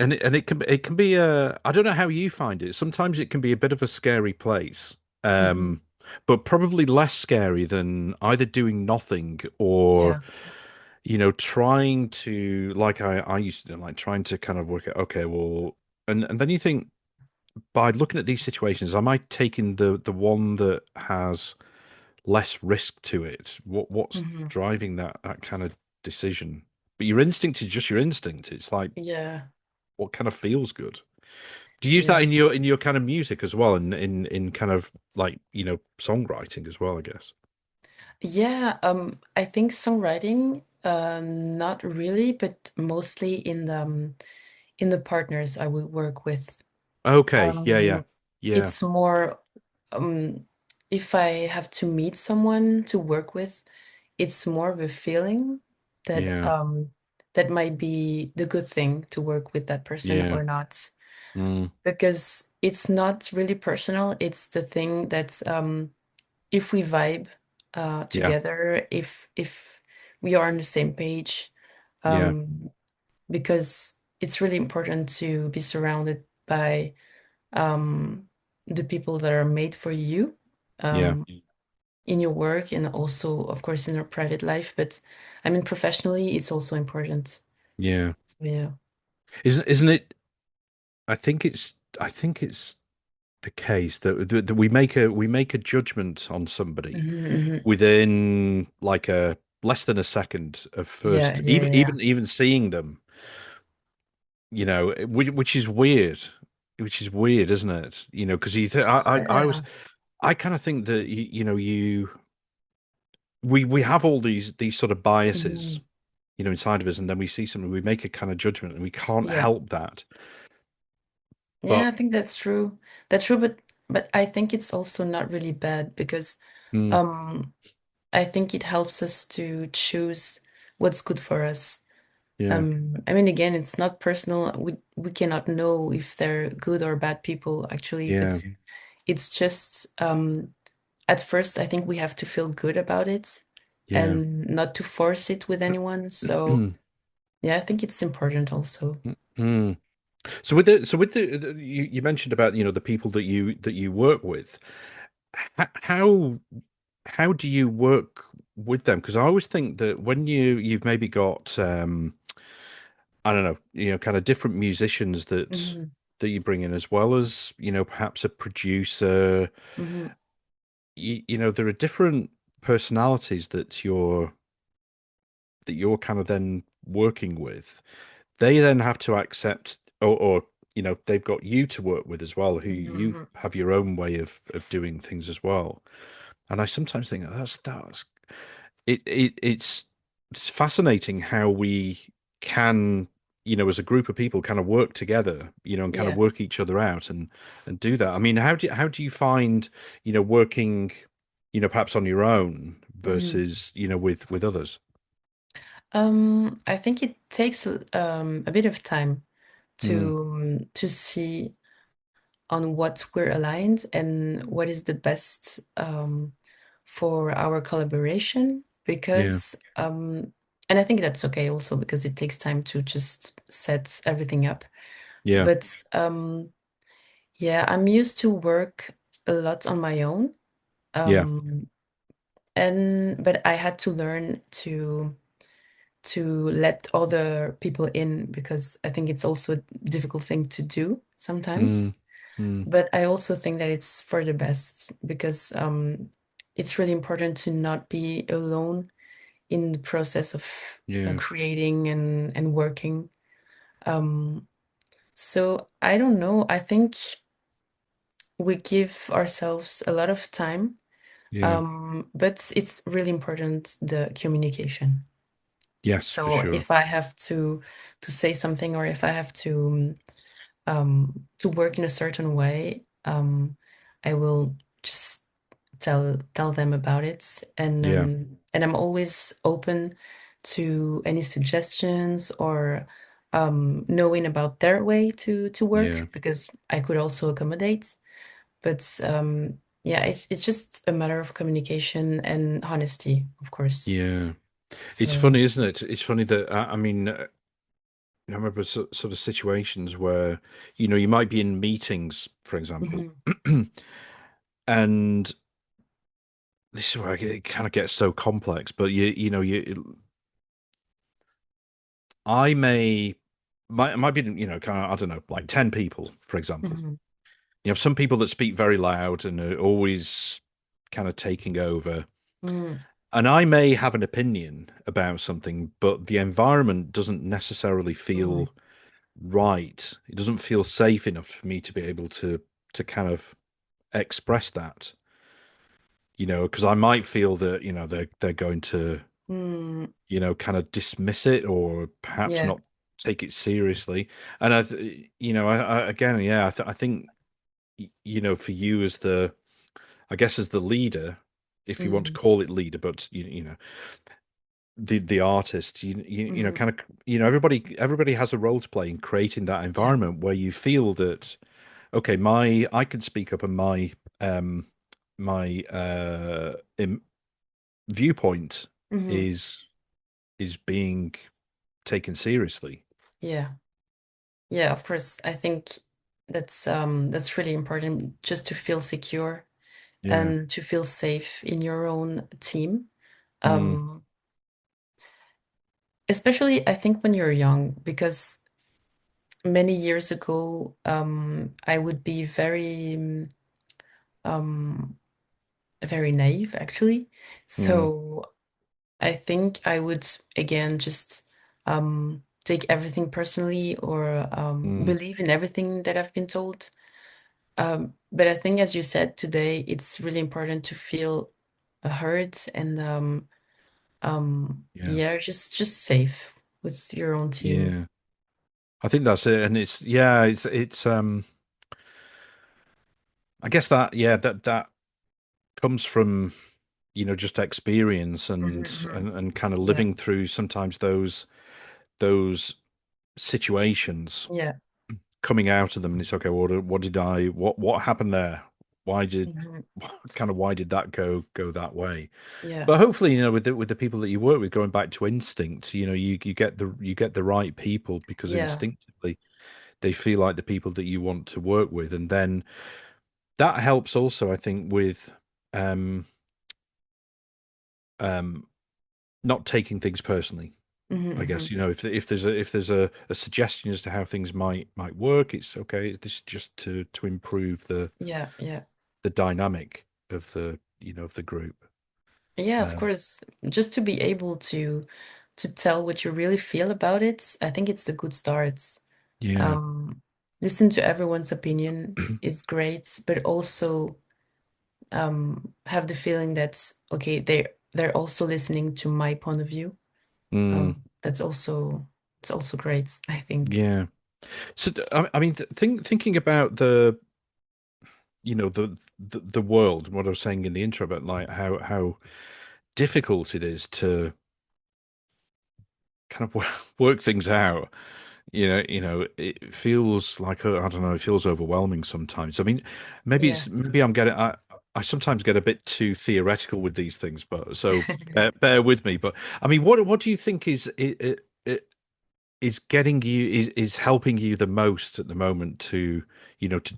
Speaker 1: it can be I don't know how you find it. Sometimes it can be a bit of a scary place.
Speaker 2: Hmm.
Speaker 1: But probably less scary than either doing nothing or
Speaker 2: Yeah.
Speaker 1: trying to, like I used to do, like trying to kind of work out, okay, well, and then you think, by looking at these situations, am I taking the one that has less risk to it? What's
Speaker 2: Hmm.
Speaker 1: driving that kind of decision? But your instinct is just your instinct. It's like
Speaker 2: Yeah.
Speaker 1: what kind of feels good. Do you use that
Speaker 2: Yes.
Speaker 1: in your kind of music as well, and in kind of like songwriting as well, I guess.
Speaker 2: Yeah, I think songwriting, not really, but mostly in the partners I would work with.
Speaker 1: Okay, yeah, yeah,
Speaker 2: Um,
Speaker 1: yeah,
Speaker 2: it's more um, if I have to meet someone to work with, it's more of a feeling that
Speaker 1: yeah,
Speaker 2: that might be the good thing to work with that person
Speaker 1: yeah,
Speaker 2: or not,
Speaker 1: mm,
Speaker 2: because it's not really personal. It's the thing that if we vibe
Speaker 1: yeah,
Speaker 2: together, if we are on the same page,
Speaker 1: yeah,
Speaker 2: um, because it's really important to be surrounded by um, the people that are made for you
Speaker 1: yeah,
Speaker 2: um, in your work and also, of course, in your private life. But I mean, professionally, it's also important.
Speaker 1: yeah.
Speaker 2: So, yeah.
Speaker 1: Isn't it? I think it's the case that we make a judgment on somebody
Speaker 2: Hmm. Hmm.
Speaker 1: within like a less than a second of
Speaker 2: Yeah,
Speaker 1: first
Speaker 2: yeah,
Speaker 1: even
Speaker 2: yeah,
Speaker 1: even even seeing them, which is weird, isn't it? Because
Speaker 2: yeah.
Speaker 1: I kind of think that we have all these sort of biases,
Speaker 2: Mhm.
Speaker 1: inside of us, and then we see something, we make a kind of judgment, and we can't
Speaker 2: Yeah.
Speaker 1: help that.
Speaker 2: Yeah, I
Speaker 1: But
Speaker 2: think that's true. That's true, but I think it's also not really bad because
Speaker 1: mm,
Speaker 2: um I think it helps us to choose what's good for us.
Speaker 1: yeah,
Speaker 2: I mean, again, it's not personal. We cannot know if they're good or bad people actually,
Speaker 1: yeah,
Speaker 2: but it's just at first I think we have to feel good about it
Speaker 1: yeah.
Speaker 2: and not to force it with anyone. So yeah, I think it's important also.
Speaker 1: Mm. So with the you mentioned about the people that you work with. How how do you work with them? Because I always think that when you've maybe got I don't know, kind of different musicians
Speaker 2: Hmm.
Speaker 1: that you bring in, as well as perhaps a producer.
Speaker 2: Hmm.
Speaker 1: There are different personalities that you're kind of then working with. They then have to accept, or they've got you to work with as well, who you
Speaker 2: Hmm.
Speaker 1: have your own way of doing things as well. And I sometimes think that's it's fascinating how we can, as a group of people, kind of work together, and kind of
Speaker 2: Yeah.
Speaker 1: work each other out and do that. I mean, how do you find, working, perhaps on your own
Speaker 2: Hmm.
Speaker 1: versus, with others?
Speaker 2: I think it takes a bit of time
Speaker 1: Mm,
Speaker 2: to see on what we're aligned and what is the best for our collaboration
Speaker 1: yeah,
Speaker 2: because and I think that's okay also because it takes time to just set everything up.
Speaker 1: yeah,
Speaker 2: But yeah, I'm used to work a lot on my own.
Speaker 1: yeah,
Speaker 2: Um, and but I had to learn to let other people in because I think it's also a difficult thing to do sometimes.
Speaker 1: mm, mm,
Speaker 2: But I also think that it's for the best because it's really important to not be alone in the process of
Speaker 1: yeah,
Speaker 2: creating and working. Um, so I don't know. I think we give ourselves a lot of time,
Speaker 1: yeah,
Speaker 2: but it's really important the communication.
Speaker 1: yes, for
Speaker 2: So
Speaker 1: sure,
Speaker 2: if I have to say something or if I have to work in a certain way, I will just tell them about it,
Speaker 1: yeah,
Speaker 2: and I'm always open to any suggestions or knowing about their way to
Speaker 1: yeah,
Speaker 2: work because I could also accommodate. But yeah, it's just a matter of communication and honesty, of course.
Speaker 1: yeah. It's
Speaker 2: So.
Speaker 1: funny, isn't it? It's funny that I mean, I remember sort of situations where you might be in meetings, for example,
Speaker 2: Mhm.
Speaker 1: and this is where it kind of gets so complex. But I might be kind of, I don't know, like 10 people, for example,
Speaker 2: Mhm.
Speaker 1: You have some people that speak very loud and are always kind of taking over.
Speaker 2: Mm,
Speaker 1: And I may have an opinion about something, but the environment doesn't necessarily
Speaker 2: mm,
Speaker 1: feel right. It doesn't feel safe enough for me to be able to kind of express that, because I might feel that, they're going to,
Speaker 2: mm,
Speaker 1: kind of dismiss it or perhaps
Speaker 2: yeah.
Speaker 1: not take it seriously. And again, yeah, I think, for you as I guess as the leader, if you want to
Speaker 2: Mm,
Speaker 1: call it leader, but the artist,
Speaker 2: hmm.
Speaker 1: kind of, everybody has a role to play in creating that
Speaker 2: Yeah.
Speaker 1: environment where you feel that, okay, I can speak up and my viewpoint
Speaker 2: Hmm.
Speaker 1: is being taken seriously.
Speaker 2: Yeah. Yeah, of course. I think that's really important just to feel secure
Speaker 1: Yeah.
Speaker 2: and to feel safe in your own team.
Speaker 1: Mm,
Speaker 2: Um, Especially I think when you're young, because many years ago, I would be um, very naive actually.
Speaker 1: mm,
Speaker 2: So I think I would again just take everything personally or
Speaker 1: mm,
Speaker 2: believe in everything that I've been told. But I think, as you said today, it's really important to feel heard and
Speaker 1: yeah.
Speaker 2: yeah, just safe with your own team.
Speaker 1: Yeah. I think that's it. And yeah, I guess that, yeah, that comes from, just experience
Speaker 2: Hmm.
Speaker 1: and
Speaker 2: Hmm.
Speaker 1: and kind of
Speaker 2: Yeah,
Speaker 1: living through sometimes those situations,
Speaker 2: yeah,
Speaker 1: coming out of them, and it's okay, what did I what happened there? Why did
Speaker 2: hmm,
Speaker 1: why did that go that way?
Speaker 2: yeah,
Speaker 1: But hopefully, with the people that you work with, going back to instinct, you get the right people because
Speaker 2: yeah.
Speaker 1: instinctively they feel like the people that you want to work with, and then that helps also, I think, with um um not taking things personally.
Speaker 2: Hmm.
Speaker 1: I guess,
Speaker 2: Hmm.
Speaker 1: if there's a suggestion as to how things might work, it's okay. This is just to improve
Speaker 2: Yeah, yeah.
Speaker 1: the dynamic of the group.
Speaker 2: Yeah, of
Speaker 1: Um,
Speaker 2: course. Just to be able to tell what you really feel about it, I think it's a good start.
Speaker 1: yeah,
Speaker 2: Um, Listen to everyone's opinion is great, but also have the feeling that okay, they're also listening to my point of view.
Speaker 1: mm,
Speaker 2: That's also it's also great, I think.
Speaker 1: yeah. So I mean, thinking about the world, what I was saying in the intro about like how difficult it is to kind of work things out. It feels like, I don't know, it feels overwhelming sometimes. I mean,
Speaker 2: Yeah.
Speaker 1: maybe I sometimes get a bit too theoretical with these things, but so bear with me. But I mean, what do you think is getting you is helping you the most at the moment to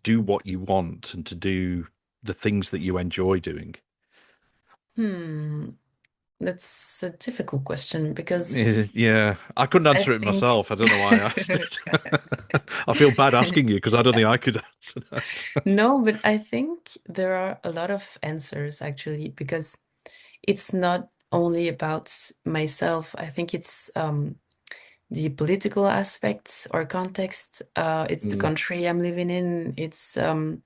Speaker 1: do what you want and to do the things that you enjoy doing?
Speaker 2: Hmm. That's a difficult question because
Speaker 1: Yeah, I couldn't
Speaker 2: I
Speaker 1: answer it
Speaker 2: think
Speaker 1: myself. I don't know why I asked it. I feel bad asking you because I don't think I could answer that.
Speaker 2: no, but I think there are a lot of answers actually because it's not only about myself. I think it's the political aspects or context. It's the
Speaker 1: Mm,
Speaker 2: country I'm living in. It's the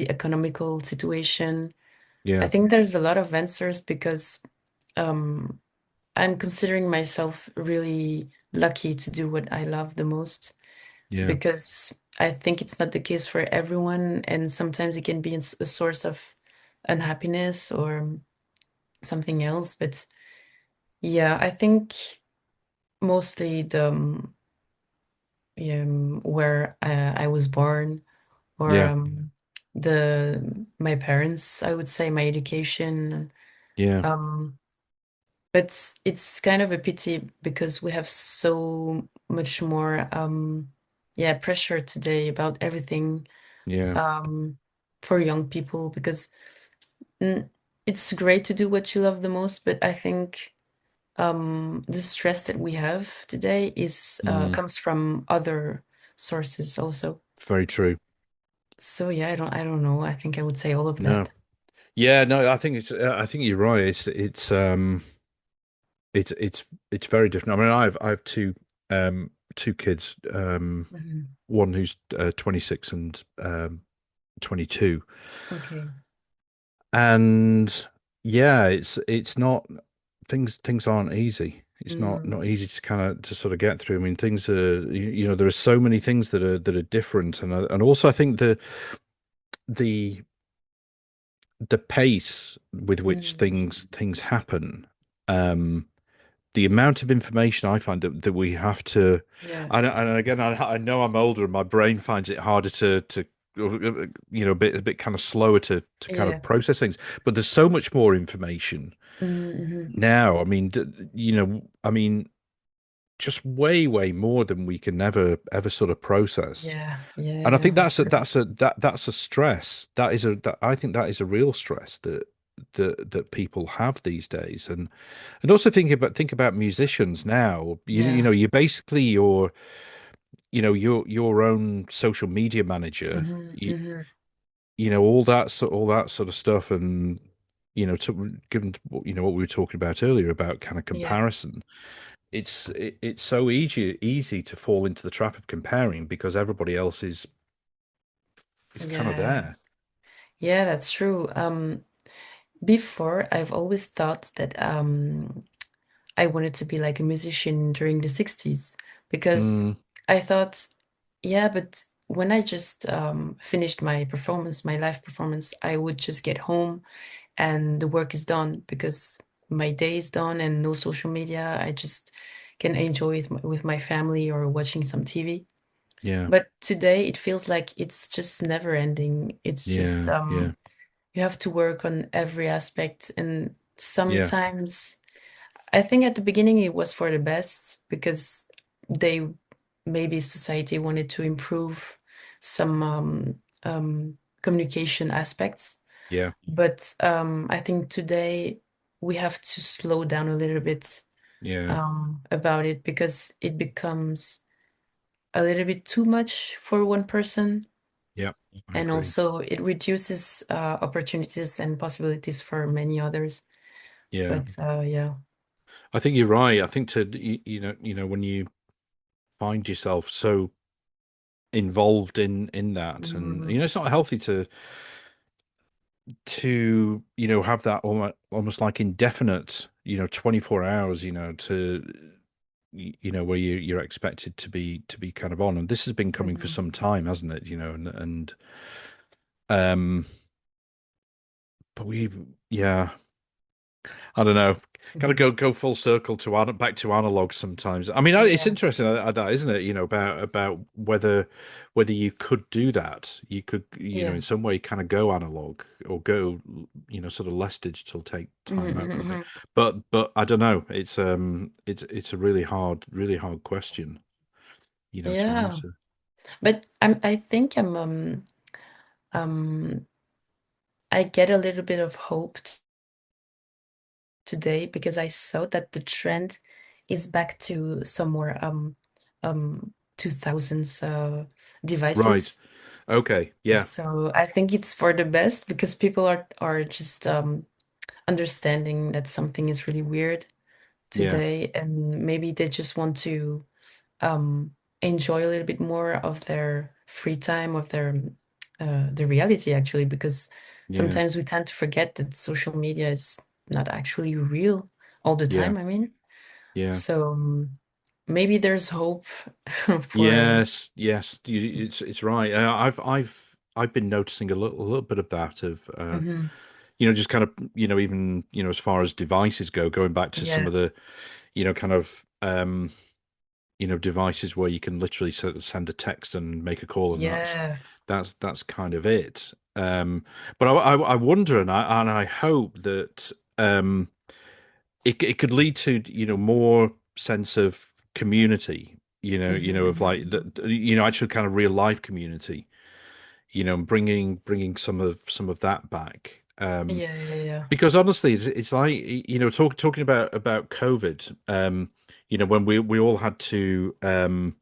Speaker 2: economical situation. I
Speaker 1: yeah,
Speaker 2: think there's a lot of answers because um, I'm considering myself really lucky to do what I love the most
Speaker 1: yeah,
Speaker 2: because I think it's not the case for everyone, and sometimes it can be a source of unhappiness or something else. But yeah, I think mostly the where I was born or
Speaker 1: yeah,
Speaker 2: the my parents, I would say my education.
Speaker 1: yeah,
Speaker 2: Um, but it's kind of a pity because we have so much more yeah, pressure today about everything
Speaker 1: yeah,
Speaker 2: um for young people because mm, it's great to do what you love the most, but I think the stress that we have today is
Speaker 1: mm,
Speaker 2: comes from other sources also.
Speaker 1: very true.
Speaker 2: So yeah, I don't know. I think I would say all of
Speaker 1: No.
Speaker 2: that.
Speaker 1: Yeah, no, I think you're right. It's very different. I mean, I have two kids,
Speaker 2: Hmm.
Speaker 1: one who's 26 and 22.
Speaker 2: Okay.
Speaker 1: And yeah, it's not things aren't easy. It's
Speaker 2: Mm,
Speaker 1: not easy to kind of to sort of get through. I mean, things are you know there are so many things that are different, and also I think the the pace with which
Speaker 2: mm,
Speaker 1: things happen, um, the amount of information I find that we have to,
Speaker 2: yeah,
Speaker 1: and again, I know I'm older and my brain finds it harder to a bit kind of slower to kind
Speaker 2: yeah.
Speaker 1: of process things. But there's so much more information
Speaker 2: Mm-hmm.
Speaker 1: now. I mean, I mean, just way more than we can ever sort of process.
Speaker 2: Yeah, yeah,
Speaker 1: And I
Speaker 2: yeah,
Speaker 1: think
Speaker 2: that's true.
Speaker 1: that's a stress. I think that is a real stress that people have these days. And also think about musicians now. You
Speaker 2: Yeah.
Speaker 1: know, you're basically your own social media manager.
Speaker 2: Hmm.
Speaker 1: You,
Speaker 2: Hmm.
Speaker 1: you know all that sort of stuff, and given what we were talking about earlier about kind of
Speaker 2: Yeah,
Speaker 1: comparison, it's so easy to fall into the trap of comparing because everybody else is kind of
Speaker 2: yeah,
Speaker 1: there.
Speaker 2: yeah, that's true. Before I've always thought that I wanted to be like a musician during the 60s because
Speaker 1: Mm,
Speaker 2: I thought, yeah, but when I just finished my performance, my live performance, I would just get home and the work is done because my day is done and no social media. I just can enjoy it with my family or watching some TV.
Speaker 1: yeah,
Speaker 2: But today it feels like it's just never ending. It's just
Speaker 1: yeah,
Speaker 2: you have to work on every aspect, and
Speaker 1: yeah,
Speaker 2: sometimes I think at the beginning it was for the best because they maybe society wanted to improve some communication aspects.
Speaker 1: yeah,
Speaker 2: But I think today we have to slow down a little bit
Speaker 1: yeah,
Speaker 2: about it because it becomes a little bit too much for one person,
Speaker 1: yeah. I
Speaker 2: and
Speaker 1: agree.
Speaker 2: also it reduces opportunities and possibilities for many others.
Speaker 1: Yeah,
Speaker 2: But yeah.
Speaker 1: I think you're right. I think you know when you find yourself so involved in that, and
Speaker 2: Mm,
Speaker 1: it's not healthy to have that almost like indefinite 24 hours to where you're expected to be kind of on, and this has been coming for
Speaker 2: mhm,
Speaker 1: some time, hasn't it? And um but we yeah, I don't know. Got to
Speaker 2: mhm.
Speaker 1: go full circle to back to analog sometimes. I mean, it's
Speaker 2: Yeah.
Speaker 1: interesting that, isn't it? About whether you could do that. You could,
Speaker 2: Yeah.
Speaker 1: in some way, kind of go analog or go, sort of less digital, take
Speaker 2: Mhm,
Speaker 1: time out
Speaker 2: mhm,
Speaker 1: from it.
Speaker 2: mhm.
Speaker 1: But I don't know. It's a really hard question, to
Speaker 2: Yeah.
Speaker 1: answer.
Speaker 2: But I think um I get a little bit of hope today because I saw that the trend is back to some more 2000s
Speaker 1: Right.
Speaker 2: devices.
Speaker 1: Okay. Yeah.
Speaker 2: So I think it's for the best because people are just understanding that something is really weird
Speaker 1: Yeah.
Speaker 2: today, and maybe they just want to um, enjoy a little bit more of their free time, of their the reality actually, because
Speaker 1: Yeah.
Speaker 2: sometimes we tend to forget that social media is not actually real all the
Speaker 1: Yeah.
Speaker 2: time. I mean,
Speaker 1: Yeah.
Speaker 2: so maybe there's hope for.
Speaker 1: Yes, yes, it's right. I've been noticing a little bit of that of
Speaker 2: Mhm.
Speaker 1: just kind of even as far as devices go, going back to some
Speaker 2: Yeah,
Speaker 1: of the kind of devices where you can literally sort of send a text and make a call, and
Speaker 2: yeah,
Speaker 1: that's kind of it. But I wonder, and I hope that it could lead to more sense of community,
Speaker 2: mhm,
Speaker 1: of
Speaker 2: mhm,
Speaker 1: like
Speaker 2: mhm.
Speaker 1: that, actual kind of real life community, and bringing some of that back.
Speaker 2: Yeah, yeah, yeah,
Speaker 1: Because honestly, it's like talking about COVID. When we all had to. And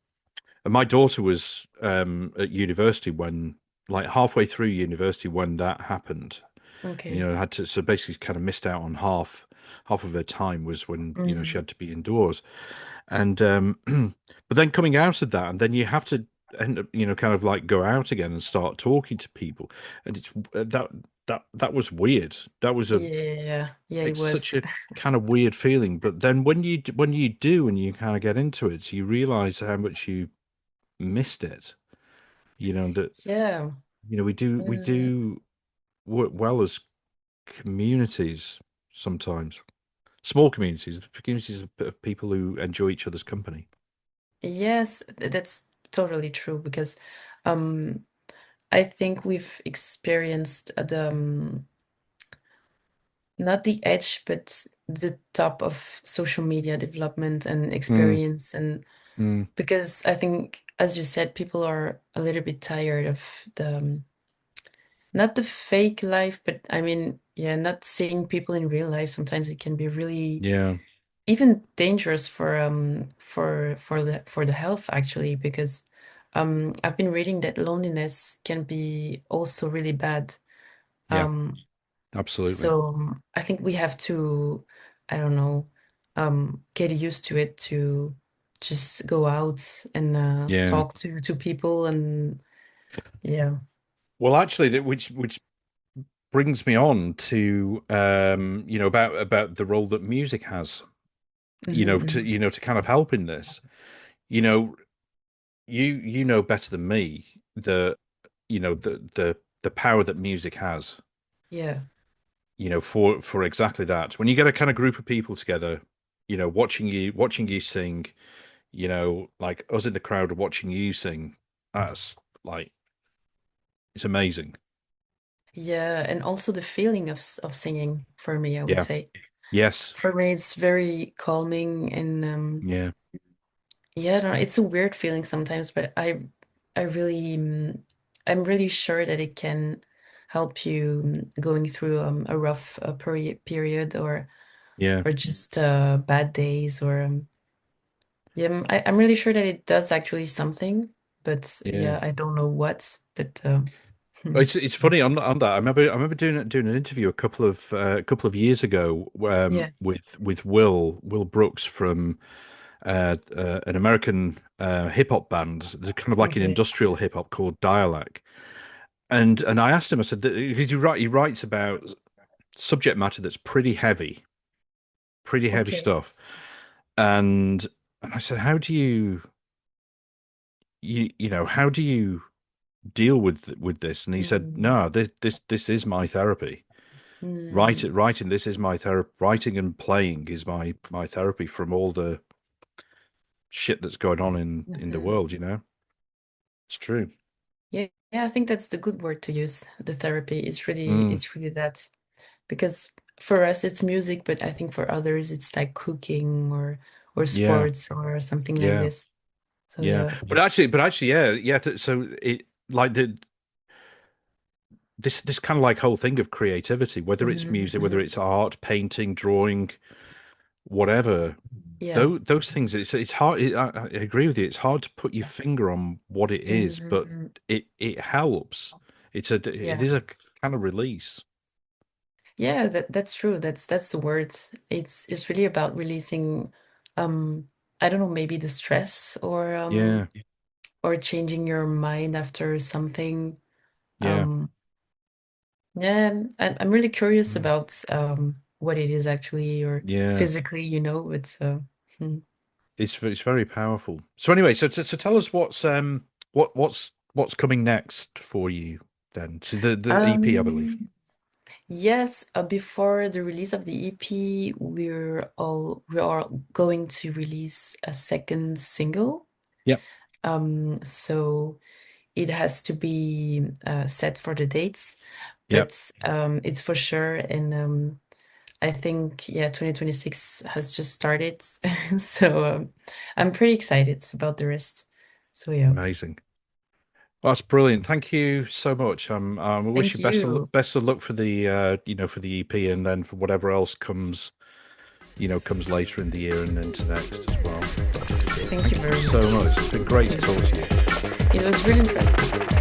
Speaker 1: my daughter was at university when like halfway through university when that happened.
Speaker 2: Okay.
Speaker 1: Had to, so basically kind of missed out on half of her time was when, she
Speaker 2: Mm.
Speaker 1: had to be indoors. And but then coming out of that, and then you have to end up, kind of like go out again and start talking to people. And it's that was weird. That was a
Speaker 2: Yeah, yeah, it
Speaker 1: it's such
Speaker 2: was.
Speaker 1: a kind of weird feeling. But then when you do and you kind of get into it, you realize how much you missed it. That
Speaker 2: Yeah.
Speaker 1: we
Speaker 2: Mm.
Speaker 1: do work well as communities sometimes. Small communities of people who enjoy each other's company.
Speaker 2: Yes, that's totally true because um I think we've experienced the not the edge, but the top of social media development and
Speaker 1: Mm,
Speaker 2: experience. And
Speaker 1: mm,
Speaker 2: because I think, as you said, people are a little bit tired of the not the fake life, but I mean, yeah, not seeing people in real life. Sometimes it can be really
Speaker 1: yeah,
Speaker 2: even dangerous for the health actually, because I've been reading that loneliness can be also really bad.
Speaker 1: yeah,
Speaker 2: Um,
Speaker 1: absolutely.
Speaker 2: So I think we have to, I don't know, get used to it to just go out and
Speaker 1: Yeah.
Speaker 2: talk to people and yeah.
Speaker 1: Well, actually, which brings me on to about the role that music has,
Speaker 2: Hmm.
Speaker 1: to kind of help in this. You know, you know better than me the power that music has,
Speaker 2: Yeah.
Speaker 1: for exactly that. When you get a kind of group of people together, watching you sing, like us in the crowd watching you sing, that's like it's amazing.
Speaker 2: Yeah, and also the feeling of singing for me, I would
Speaker 1: Yeah.
Speaker 2: say.
Speaker 1: Yes.
Speaker 2: For me, it's very calming and
Speaker 1: Yeah.
Speaker 2: yeah, I don't know, it's a weird feeling sometimes, but I really I'm really sure that it can help you going through a rough period
Speaker 1: Yeah.
Speaker 2: or just bad days or yeah, I'm really sure that it does actually something, but
Speaker 1: Yeah.
Speaker 2: yeah, I don't know what, but
Speaker 1: It's funny on that. I remember doing an interview a couple of years ago,
Speaker 2: yeah,
Speaker 1: with Will Brooks from an American hip hop band. It's kind of like an
Speaker 2: okay,
Speaker 1: industrial hip hop called Dialect. And I asked him, I said, because he writes about subject matter that's pretty heavy
Speaker 2: okay.
Speaker 1: stuff. And I said, how do how do you deal with this? And he said,
Speaker 2: Mm,
Speaker 1: no, this is my therapy.
Speaker 2: mm,
Speaker 1: Writing, this is my therapy. Writing and playing is my therapy from all the shit that's going on in the
Speaker 2: mhm.
Speaker 1: world. It's true.
Speaker 2: Yeah, yeah, I think that's the good word to use. The therapy.
Speaker 1: Mm,
Speaker 2: It's really that because for us it's music, but I think for others it's like cooking or
Speaker 1: yeah,
Speaker 2: sports or something like
Speaker 1: yeah,
Speaker 2: this. So
Speaker 1: yeah.
Speaker 2: yeah.
Speaker 1: But actually, yeah, yeah. So it like this kind of like whole thing of creativity, whether it's
Speaker 2: Mhm,
Speaker 1: music, whether
Speaker 2: mhm.
Speaker 1: it's art, painting, drawing, whatever.
Speaker 2: Yeah.
Speaker 1: Those things, it's hard. I agree with you. It's hard to put your finger on what it is, but
Speaker 2: Mhm.
Speaker 1: it helps. It
Speaker 2: Yeah.
Speaker 1: is a kind of release.
Speaker 2: Yeah, that's true. That's the word. It's really about releasing I don't know, maybe the stress
Speaker 1: Yeah,
Speaker 2: or changing your mind after something.
Speaker 1: yeah,
Speaker 2: Yeah, I'm really curious
Speaker 1: mm,
Speaker 2: about what it is actually or
Speaker 1: yeah.
Speaker 2: physically, it's hmm.
Speaker 1: It's very powerful. So anyway, so tell us what's coming next for you then. So the EP, I believe.
Speaker 2: Um yes, before the release of the EP, we are going to release a second single.
Speaker 1: Yep,
Speaker 2: So it has to be set for the dates,
Speaker 1: yep.
Speaker 2: but it's for sure. And I think, yeah, 2026 has just started. So I'm pretty excited about the rest. So yeah,
Speaker 1: Amazing. Well, that's brilliant. Thank you so much. I wish
Speaker 2: thank
Speaker 1: you
Speaker 2: you.
Speaker 1: best of luck for the for the EP and then for whatever else comes later in the year and into next as well.
Speaker 2: Thank you
Speaker 1: Thank you
Speaker 2: very
Speaker 1: so
Speaker 2: much.
Speaker 1: much. It's been great to talk to you.
Speaker 2: It was really interesting.